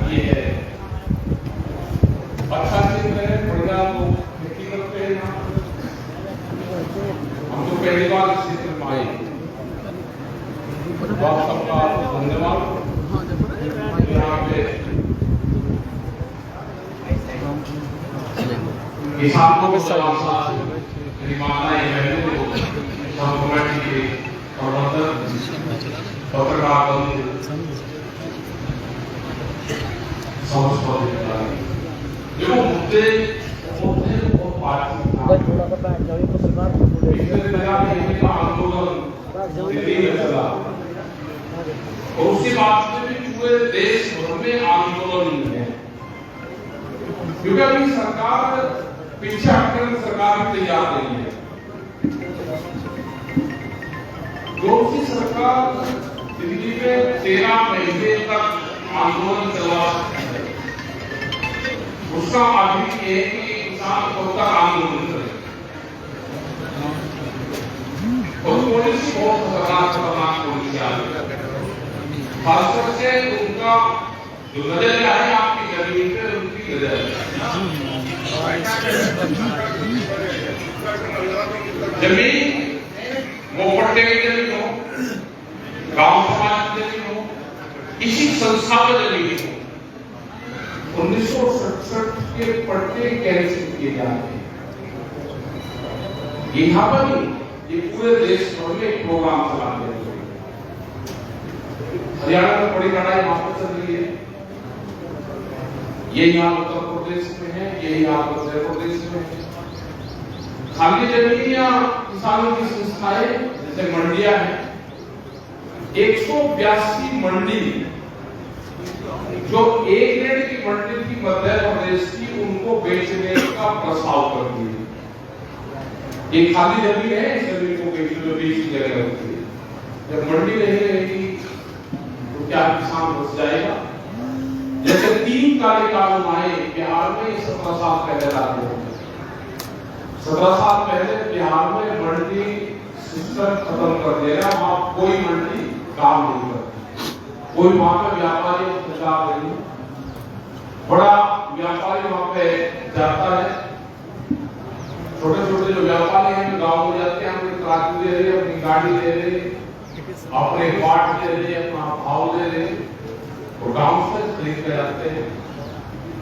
ये है अच्छा चिन्ह है, बढ़िया लोग खेती करते हैं यहाँ। हम तो पहली बार इस क्षेत्र में आए, आप सबका धन्यवाद। यहाँ पे किसानों को मेरी माताएं बहनों कमेटी के प्रबंधक पत्रकार देखो मुद्दे और पार्टी आंदोलन दिल्ली में चला और उसके बाद में भी पूरे देश भर में आंदोलन है, क्योंकि अभी सरकार पीछे हटकर सरकार तैयार नहीं है। जो सी सरकार दिल्ली में 13 महीने तक आंदोलन चला, उसका अभी एक ही किसान कब तक आंदोलन करे। और पुलिस बहुत खतरनाक पुलिस आ रही है, खासकर से उनका जो नजर है आपकी जमीन पे, उनकी नजर जमीन वो पट्टे की जमीन हो, गांव समाज की जमीन हो, इसी संस्था में जमीन हो। 1967 के पट्टे कैंसिल किए जाते हैं। यहाँ पर नहीं, ये पूरे देश भर में एक प्रोग्राम चला दिया। हरियाणा में बड़ी लड़ाई वहां पर चल रही है, ये यहाँ उत्तर प्रदेश में है, ये यहाँ मध्य प्रदेश में है। खाली जमीन या किसानों की संस्थाएं जैसे मंडियां हैं, 182 मंडी जो A ग्रेड की मंडी थी मध्य प्रदेश की, उनको बेचने का प्रस्ताव कर दिया। ये खाली जमीन है, इस जमीन को बेचने की जगह होती है। जब मंडी नहीं रहेगी तो क्या किसान बच जाएगा? जैसे 3 काले कानून आए बिहार में 17 साल पहले लागू हो गए। 17 साल पहले बिहार में मंडी सिस्टम खत्म कर दिया, वहां कोई मंडी काम नहीं करती, कोई वहां पे व्यापारी इंतजार नहीं, बड़ा व्यापारी वहां पे जाता है, छोटे छोटे जो व्यापारी हैं गांव में जाते हैं, अपनी ट्रक दे रहे, अपनी गाड़ी दे रहे, अपने पार्ट दे रहे, अपना भाव दे रहे, और गांव से खरीद कर जाते हैं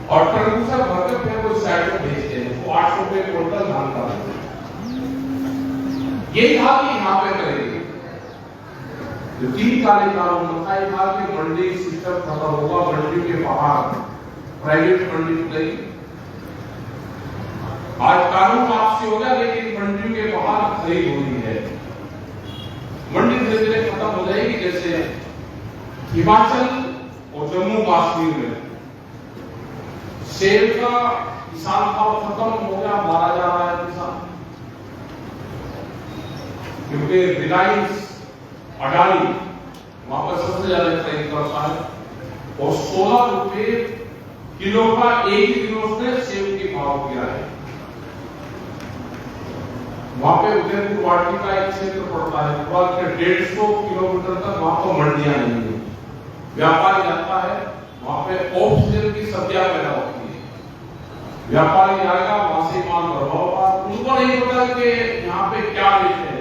और ट्रक से भर के फिर कोई साइड में भेजते हैं। वो 800 रुपए क्विंटल धान का यही था कि यहाँ पे करेंगे। जो 3 काले कानून बताए था कि मंडी सिस्टम खत्म होगा, मंडी के बाहर प्राइवेट मंडी खुलेगी। आज कानून वापसी हो गया, लेकिन मंडी के बाहर खरीद हो रही है। मंडी धीरे धीरे खत्म हो जाएगी, जैसे हिमाचल और जम्मू कश्मीर में सेब का किसान भाव खत्म हो गया, मारा जा रहा है किसान, क्योंकि रिलायंस अडानी वहां पर सबसे ज्यादा खरीद करता है और 16 रुपए किलो का एक ही दिन उसने सेब के भाव किया है। वहां पे उदयपुर वाटी का एक क्षेत्र पड़ता है, 150 किलोमीटर तक वहां पर मंडियां नहीं है। व्यापारी जाता है, वहां पे ऑफ सीजन की सब्जियां पैदा होती है, व्यापारी आएगा, वहां से माल भरवा होगा, उनको नहीं पता कि यहाँ पे क्या रेट है,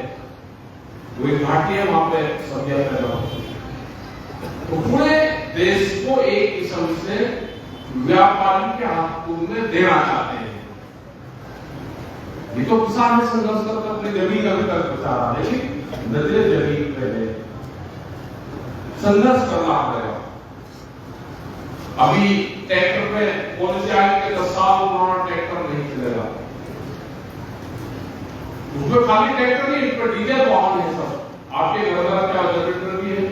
वही घाटी है, वहां पे सब्जियां पैदा होती है। तो पूरे देश को एक किस्म से व्यापारी के हाथों में देना चाहते हैं। ये तो किसान ने संघर्ष करके अपनी जमीन अभी तक बचा रहा है, लेकिन नजरे जमीन पे है, संघर्ष करना पड़ेगा। अभी ट्रैक्टर पे पॉलिसी आई कि 10 साल पुराना ट्रैक्टर नहीं चलेगा, उसमें खाली ट्रैक्टर नहीं, इस पर डीजल वाहन है सब। आपके घर का क्या जनरेटर भी है,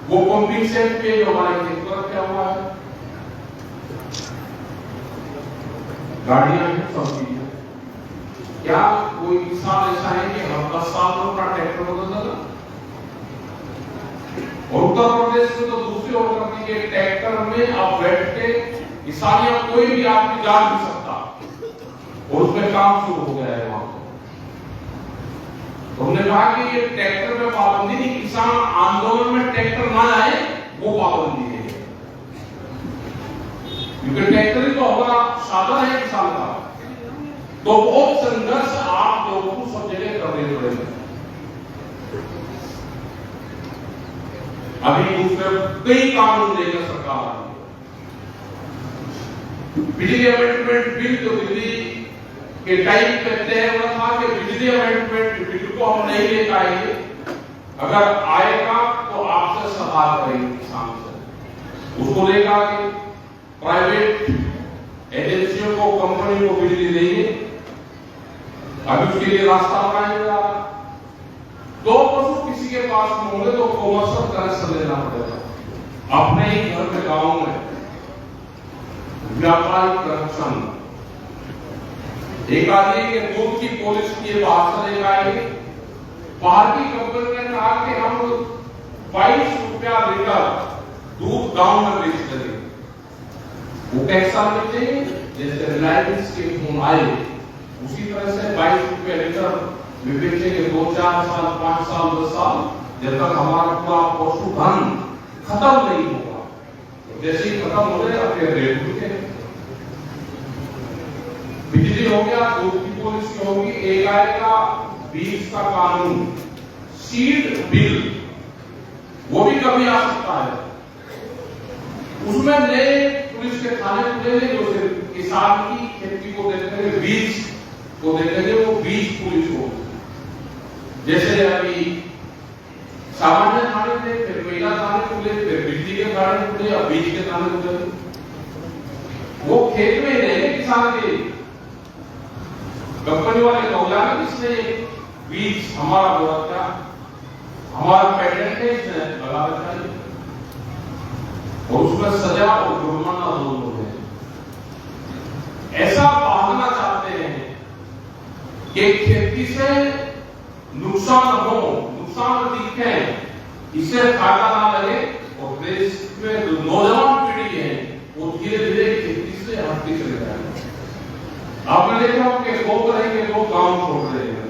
वो पंपिंग सेट पे जो हमारे खेत पर क्या हुआ है, गाड़ियां हैं, सब चीजें। क्या कोई किसान ऐसा है कि हम 10 साल में अपना ट्रैक्टर बदल देगा? और उत्तर प्रदेश में तो दूसरी ओर करती है, ट्रैक्टर में आप बैठ के किसान या कोई भी आदमी जा नहीं सकता, और उसमें काम शुरू हो गया है वहां पर। तो हमने कहा कि ये ट्रैक्टर पे पाबंदी नहीं, किसान आंदोलन में ट्रैक्टर ना आए वो पाबंदी है। क्योंकि ट्रैक्टर ही तो हमारा साधन है किसान का। तो बहुत संघर्ष आप लोगों को सब जगह करने पड़ेगा। अभी दूसरे कई कानून लेकर सरकार आ रही है। बिजली अमेंडमेंट बिल जो दिल्ली के टाइम पे तय हुआ था कि बिजली अमेंडमेंट बिल को हम नहीं लेकर आएंगे, अगर आएगा तो आपसे सवाल करेंगे किसान से, उसको लेकर आगे प्राइवेट एजेंसियों को, कंपनी को बिजली देंगे। अभी उसके लिए रास्ता बनाया जा रहा। दो पशु किसी के पास में होंगे तो कॉमर्शियल कनेक्शन लेना पड़ेगा। अपने ही घर के गांव में व्यापारिक कनेक्शन, एक आदमी के दूध की पॉलिश किए बाहर से लेकर आएंगे। बाहर की कंपनी ने कहा कि हम 22 रुपया लीटर दूध गांव में बेच देंगे। वो कैसा बेचेंगे? जैसे रिलायंस के फोन आए उसी तरह से 22 रुपया लीटर में बेचेंगे 2, 4 साल, 5 साल, 10 साल, जब तक हमारा पूरा पशुधन खत्म नहीं होगा। जैसे ही खत्म हो जाएगा फिर रेट रुकेगा। बिजली हो गया, दूध की पॉलिसी होगी, एक आएगा बीज का कानून, सीड बिल, वो भी कभी आ सकता है। उसमें नए पुलिस के थाने खुलेंगे जो सिर्फ किसान की खेती को देखेंगे, बीज को देखेंगे, वो बीज पुलिस हो। जैसे अभी सामान्य थाने थे, फिर महिला थाने खुले, फिर बिजली के थाने खुले, अब बीज के थाने खुले। वो खेत में ही रहेंगे किसान के। कंपनी वाले लोग जाने इसने बीज हमारा बोला क्या, हमारा पेटेंट है, इसने लगा रखा है, और उसमें सजा और जुर्माना दोनों है। ऐसा भागना चाहते हैं कि खेती से नुकसान हो, नुकसान दिखे, इससे फायदा ना लगे, और देश में जो नौजवान पीढ़ी है वो धीरे धीरे खेती से हटती चले जाएगी। आपने देखा कि दो तरह के लोग गांव छोड़ रहे हैं।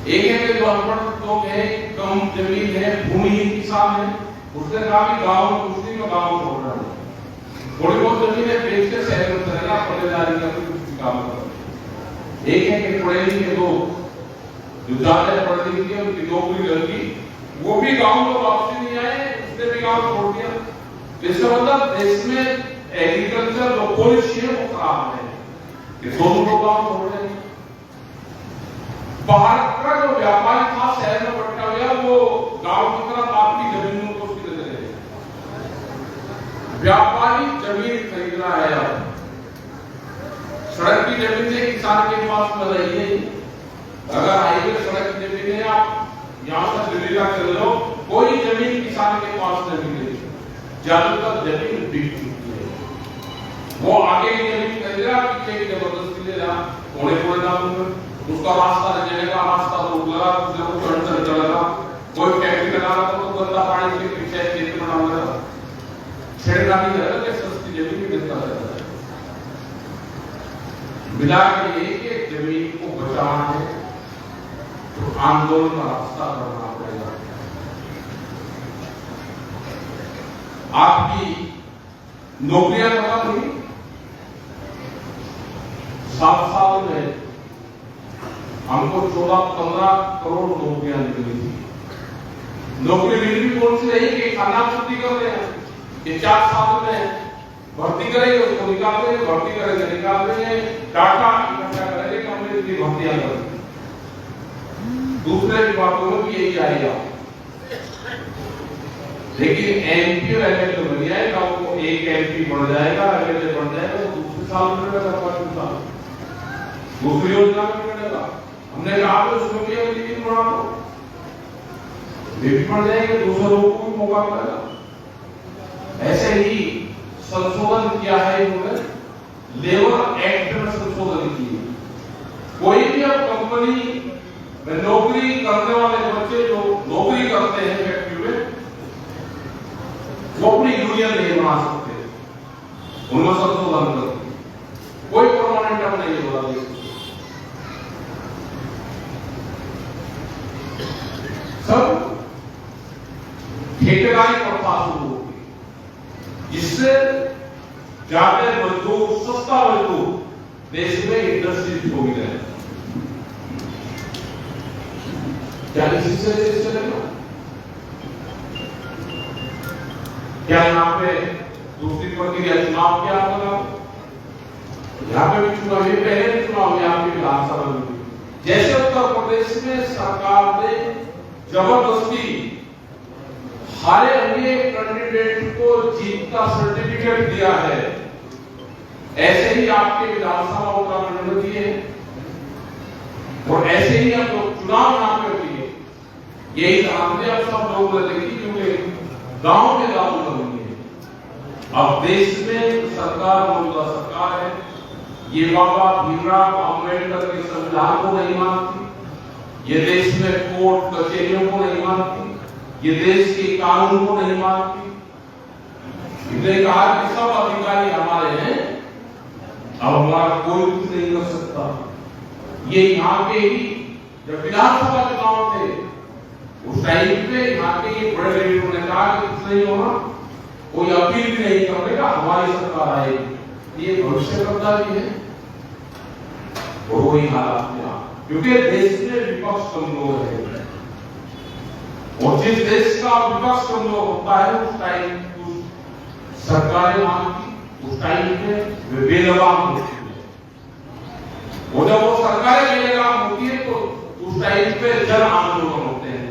एक है कि जो अनपढ़ लोग हैं, कम जमीन है, भूमिहीन किसान है, उसने कहा कि गांव में कुछ नहीं, मैं गांव छोड़ रहा हूँ, थोड़ी बहुत जमीन है बेच के शहर में चलेगा, पटेदारी का कुछ काम करो। एक है कि पढ़े लिखे लोग जो ज्यादा पढ़े लिखे उनकी नौकरी लगी, वो भी गांव में वापसी नहीं आए, उसने भी गांव छोड़ दिया। इसका मतलब देश में एग्रीकल्चर जो पॉलिसी है वो खराब है, कि दोनों लोग गांव छोड़ रहे हैं। बाहर का जो व्यापारी था शहर में भटका गया, वो गांव की तरफ आपकी जमीनों को सीधे दे रहे। व्यापारी जमीन खरीद रहा है, अब सड़क की जमीन है किसान के पास में रही है। अगर हाईवे सड़क की जमीन है, आप यहां से दिल्ली तक चल लो, कोई जमीन किसान के पास नहीं मिलेगी, ज्यादातर जमीन बिक चुकी है। वो आगे की जमीन खरीद रहा, पीछे की जबरदस्ती ले रहा, थोड़े थोड़े दाम में उसका रास्ता रहेगा, रास्ता रोक लगा, कुछ ना कुछ अड़चन चलेगा, कोई फैक्ट्री लगा रहा तो गंदा पानी के पीछे खेत में डाल देगा, छेड़खानी करेगा कि सस्ती जमीन भी मिलता रहता है। मिला के ये जमीन को बचाना है तो आंदोलन का रास्ता करना पड़ेगा। आपकी नौकरियां खत्म हुई, 7 साल में हमको 14-15 करोड़ नौकरियां निकली थी। नौकरी मिली भी कौन सी रही कि खाना पूर्ति कर रहे हैं, कि 4 साल में भर्ती करेंगे उसको निकाल देंगे, भर्ती करेंगे निकाल देंगे, डाटा इकट्ठा करेंगे, कंपनी की भर्तियां करेंगे। दूसरे विभागों में भी यही आएगा, लेकिन एमपी और एमएलए बन जाएगा, वो एक एमपी बढ़ जाएगा, एमएलए बढ़ जाएगा, वो दूसरे साल में मिलेगा, दूसरी योजना में मिलेगा। हमने कहा तो उसमें भी एलिजिबिलिटी बढ़ा दो, वे भी बढ़ जाएंगे, दूसरे लोगों को भी मौका मिलेगा। ऐसे ही संशोधन किया है इन्होंने, लेबर एक्ट में संशोधन किए। कोई भी अब कंपनी में नौकरी करने वाले बच्चे जो नौकरी करते हैं फैक्ट्री में, वो अपनी यूनियन नहीं बना सकते, उनमें संशोधन करते, कोई परमानेंट अब नहीं होगा। सब ठेकेदारी प्रथा शुरू होगी, जिससे ज्यादा मजदूर, सस्ता मजदूर देश में इंडस्ट्री हो गई है। क्या इसी से चलेगा? क्या यहाँ पे दूसरी प्रक्रिया चुनाव क्या होगा? यहाँ पे भी चुनाव, ये पहले भी चुनाव यहाँ पे विधानसभा में, जैसे उत्तर प्रदेश में सरकार ने जबरदस्ती हारे हुए कैंडिडेट को जीत का सर्टिफिकेट दिया है, ऐसे ही आपके विधानसभा उत्तराखंड में दिए और ऐसे ही अब चुनाव यहाँ पे दिए। यही जानते अब सब लोग देखिए, क्योंकि गांव में गांव करेंगे। अब देश में सरकार मौजूदा सरकार है, ये बाबा भीमराव अम्बेडकर के संविधान को नहीं मानती, ये देश में कोर्ट कचहरियों को नहीं मानती, ये देश के कानून को नहीं मानती। इसने कहा कि सब अधिकारी हमारे हैं, अब हमारा कोई कुछ नहीं कर सकता। ये यहाँ के ही जब विधानसभा चुनाव थे उस टाइम पे यहाँ के ये बड़े लीडरों ने कहा कि कुछ नहीं होना, कोई अपील भी नहीं करेगा, हमारी सरकार आएगी। ये भविष्य गद्दारी है और वही हालात में, क्योंकि देश में विपक्ष कमजोर है और जिस देश का विपक्ष कमजोर होता है उस टाइम सरकारें मांगती, उस टाइम पे वे बेलगाम होती है और जब वो सरकारें बेलगाम होती है तो उस टाइम पे जन आंदोलन होते हैं।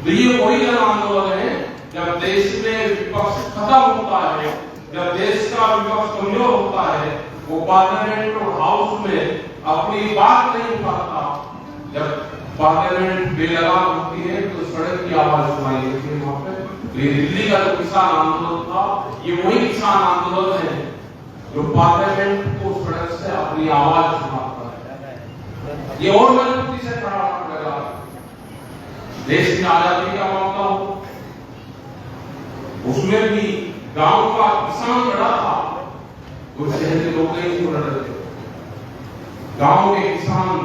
तो ये वही जन आंदोलन है जब देश में विपक्ष खत्म होता है, जब देश का विपक्ष कमजोर होता है, वो पार्लियामेंट और हाउस में अपनी बात नहीं उठाता। जब पार्लियामेंट बेलगाम होती है तो सड़क की आवाज सुनाई देती है वहां पे। ये दिल्ली का जो किसान आंदोलन था, ये वही किसान आंदोलन है जो पार्लियामेंट को सड़क से अपनी आवाज सुनाता है। ये और मजबूती से खड़ा पड़ेगा। देश की आजादी का मामला हो, उसमें भी गांव का किसान लड़ा था, तो शहर के लोग नहीं लड़ रहे थे। गांव के किसान,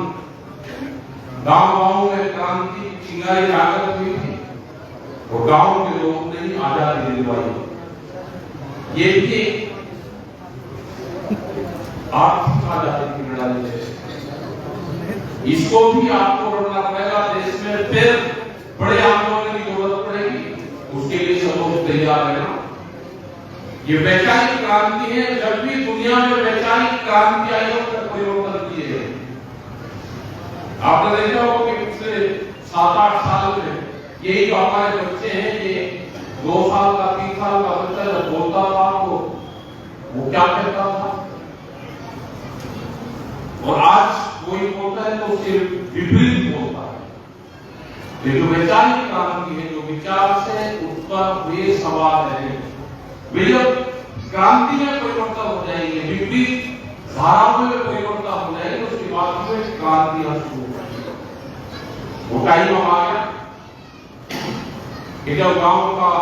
गांव में क्रांति चिंगारी जागृत हुई थी और गांव के लोगों ने ही आजादी दिलवाई। ये भी आर्थिक आजादी की लड़ाई है, इसको भी आपको लड़ना पड़ेगा। देश में फिर बड़े आंदोलन की जरूरत पड़ेगी, उसके लिए सब लोग तैयार है ना। ये वैचारिक क्रांति है, जब भी दुनिया में वैचारिक क्रांति आई है उसका परिवर्तन किए। आपने देखा होगा कि पिछले 7-8 साल में यही जो हमारे बच्चे हैं, ये 2 साल का 3 साल का बच्चा जब बोलता था तो वो क्या कहता था, और आज कोई बोलता है तो उसके विपरीत बोलता है। ये जो वैचारिक क्रांति है, जो विचार से उत्पन्न हुए सवाल है, वे जब क्रांति में परिवर्तन हो जाएंगे, विपरीत धाराओं में परिवर्तन हो जाएंगे, उसके बाद में क्रांतियां शुरू हो जाएंगी। वो टाइम हम आ गया कि जब गांव का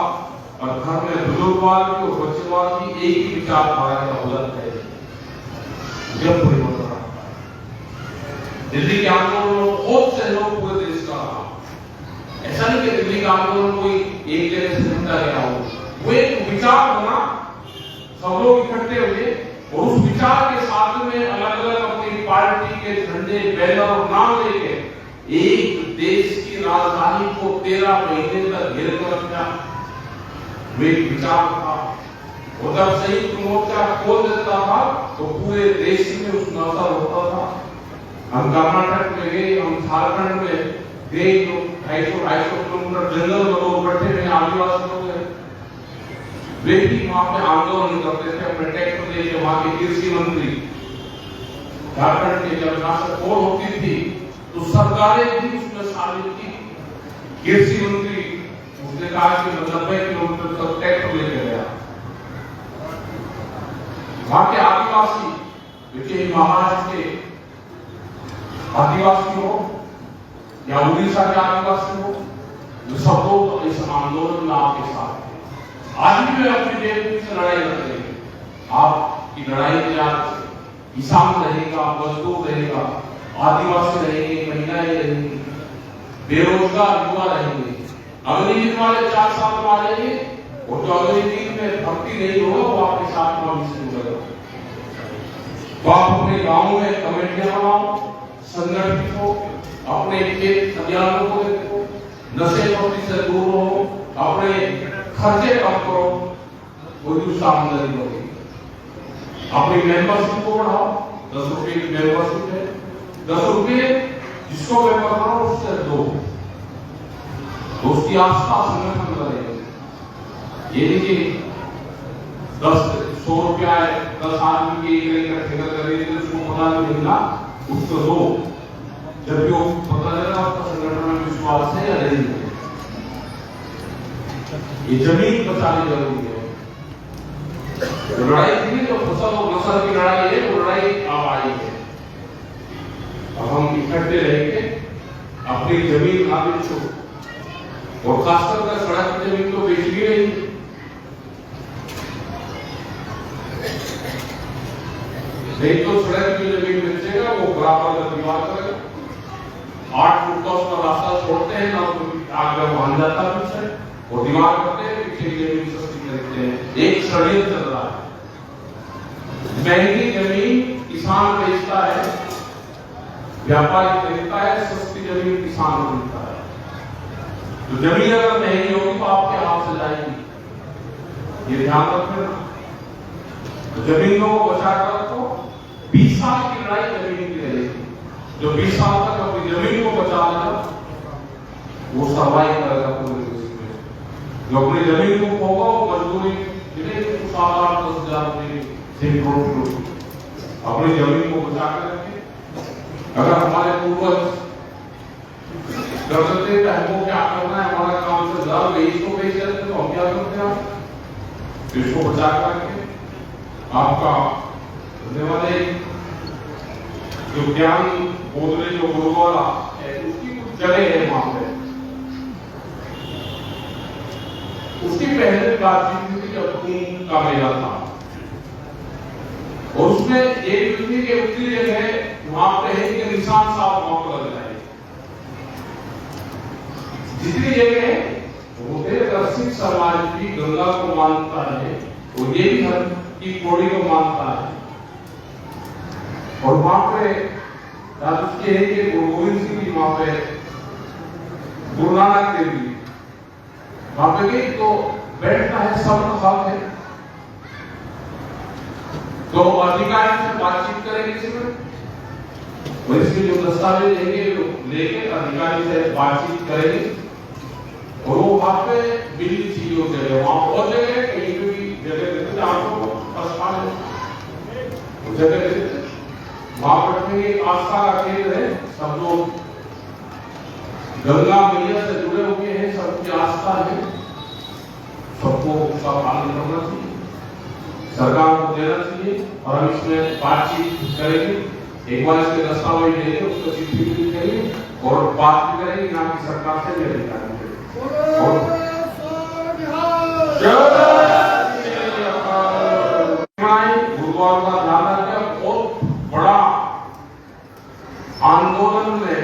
और घर में बुजुर्गवाद की और बच्चेवाद की एक ही विचारधारा का उलट है, जब परिवर्तन आता है। दिल्ली के आंदोलन में बहुत से लोग पूरे देश का रहा, ऐसा नहीं कि दिल्ली का आंदोलन कोई एक जगह से निपटा गया हो, वो एक विचार बना, सब लोग इकट्ठे हुए और उस विचार के साथ में अलग अलग अपनी पार्टी के झंडे, बैनर और नाम लेके एक देश की राजधानी को 13 महीने तक घेर कर रखा। वो एक विचार था और जब संयुक्त मोर्चा खोल देता था तो पूरे देश में उस नजर होता था। हम कर्नाटक में गए, हम झारखंड में गए, जो 250 किलोमीटर जंगल में लोग बैठे हुए आदिवासी लोग हैं, वे भी वहां पे आंदोलन करते थे। अपने ट्रैक्टर लेके वहां के कृषि मंत्री, झारखंड के जब नाशक पोल होती थी तो सरकारें भी उसमें शामिल थी। कृषि मंत्री उसने कहा कि 90 किलोमीटर तक ट्रैक्टर लेके गया। वहां के आदिवासी, देखिए महाराष्ट्र के आदिवासी हो या उड़ीसा के आदिवासी हो, जो सब लोग इस आंदोलन में आपके साथ हैं। आज भी वे अपनी बेटी से लड़ाई लड़ रहे हैं। आपकी लड़ाई में आज किसान रहेगा, मजदूर रहेगा, आदिवासी रहेंगे, महिलाएं रहेंगी, बेरोजगार युवा रहेंगे। अग्निवीर वाले 4 साल में आ जाएंगे और जो अग्निवीर में भक्ति नहीं होगा वो आपके साथ में शुरू करेगा। तो आप अपने गांव में कमेटियां बनाओ, संगठित हो, अपने खेत खलिहानों को देखो, नशे पत्ती से दूर हो, अपने खर्चे कम करो, वही आमदनी होगी। अपनी मेंबरशिप को बढ़ाओ, 10 रुपए की मेंबरशिप है, 10 रुपए जिसको मेंबर करो उससे दो, तो उसकी आस्था संगठन बनेगा। ये नहीं कि 100 रुपया है, 10 आदमी की इकट्ठे करेंगे, उसको पता नहीं मिलना, उसको दो, जबकि वो पता चला आपका संगठन में विश्वास है या नहीं है। ये जमीन बचानी जरूरी है। लड़ाई थी जो फसल और नस्ल की लड़ाई है, वो लड़ाई अब आई है। अब हम इकट्ठे रहेंगे, अपनी जमीन ना बेचो, और खासकर सड़क की जमीन तो बेच भी नहीं। नहीं तो सड़क की जमीन बेचेगा वो बराबर का दीवार करेगा, 8 फुट का उसका रास्ता छोड़ते हैं ना, आगे वहां जाता पीछे और दीवार करते हैं, पीछे की जमीन सस्ती खरीदते हैं। एक षड्यंत्र चल रहा है। महंगी जमीन किसान बेचता है, व्यापारी खरीदता है, सस्ती जमीन किसान खरीदता है। तो जमीन अगर महंगी होगी तो आपके हाथ से जाएगी, ये ध्यान रखना। तो जमीनों को बचा कर रखो। 20 साल की लड़ाई जमीन की रहेगी। जो 20 साल तक अपनी जमीन को बचा लेगा वो सर्वाइव करेगा पूरे देश में। जो अपनी जमीन को खोगा वो मजदूरी मिलेगी, 7-8-10 हज़ार रुपये अपनी जमीन को बचा कर रखें। अगर हमारे पूर्वज करते थे हमको क्या करना है, हमारा काम से ज्यादा बेच को बेच देते तो हम क्या करते हैं, इसको बचा कर रखें। आपका धन्यवाद है। जो ज्ञान बोधले जो गुरुद्वारा है उसकी कुछ जगह है वहां पे, उसकी पहले बातचीत हुई जब कुंभ का मेला था, और उसमें एक व्यक्ति के उत्तरी जगह वहां पे है कि निशान साहब वहां पर लग जाए। जितनी जगह है वो सिख समाज की गंगा को मानता है, और ये भी धर्म की कोड़ी को मानता है। और वहां पे उसके है कि गुरु गोविंद सिंह जी वहां पे, गुरु नानक देव जी वहां पे गई तो बैठना है, सबका हक है। तो अधिकारी से बातचीत करेंगे इसमें, और इसके जो दस्तावेज लेंगे लेके अधिकारी से बातचीत करेंगे, और वो वहां पे बिल्ली चीज हो जाएगा। वहां बहुत जगह कहीं भी जगह देते आपको जगह देते, वहां बैठेंगे। आस्था का केंद्र है, सब लोग गंगा मैया से जुड़े हुए हैं, सबकी आस्था है, सबको उसका पालन करना चाहिए, सरकार को देना चाहिए। और हम इसमें बातचीत करेंगे, एक बार इसके दस्तावेज लेंगे, उसको चिट्ठी भी लिखेंगे और बात भी करेंगे, ना कि सरकार से भी अधिकारी गुरुद्वार का ध्यान रखें। बहुत बड़ा आंदोलन में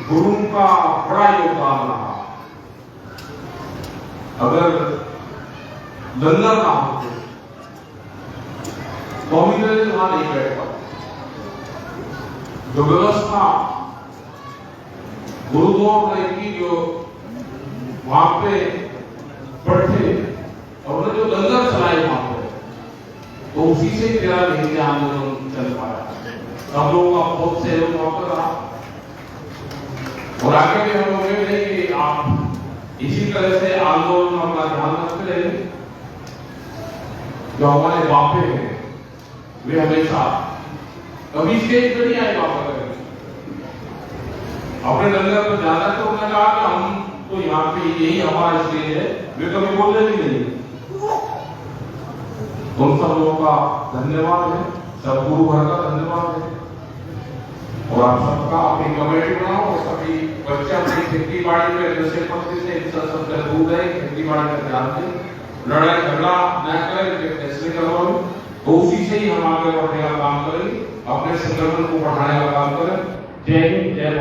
गुरु का बड़ा योगदान रहा। अगर लंगर ना होते तो हम वहां नहीं बैठ पाते। जो व्यवस्था गुरुद्वार की जो वहां पे बैठे और जो लंगर चलाए वहां पे, तो उसी से 13 महीने आंदोलन चल पाया। सब लोगों का बहुत सहयोग वहां पर रहा, और आगे भी हम लोग ये कि आप इसी तरह से आंदोलन में अपना ध्यान रखते रहे। जो हमारे बापे हैं वे हमेशा कभी स्टेज पर नहीं आए बापा करें अपने लंगर पर जाना, तो उन्होंने कहा कि हम तो यहाँ पे यही हमारा स्टेज है, वे कभी बोलने भी नहीं। उन सब लोगों का धन्यवाद है, सब गुरु भर का धन्यवाद है। और आप सबका अपनी कमेटी बनाओ, और सभी बच्चे अपनी खेती बाड़ी में नशे पत्ती से सब दूर रहे, खेती बाड़ी में ध्यान दें, लड़ाई झगड़ा न करें, फैसले करवाओ। तो उसी से ही हम आगे बढ़ने का काम करें, अपने संगठन को बढ़ाने का काम करें। जय हिंद, जय भारत।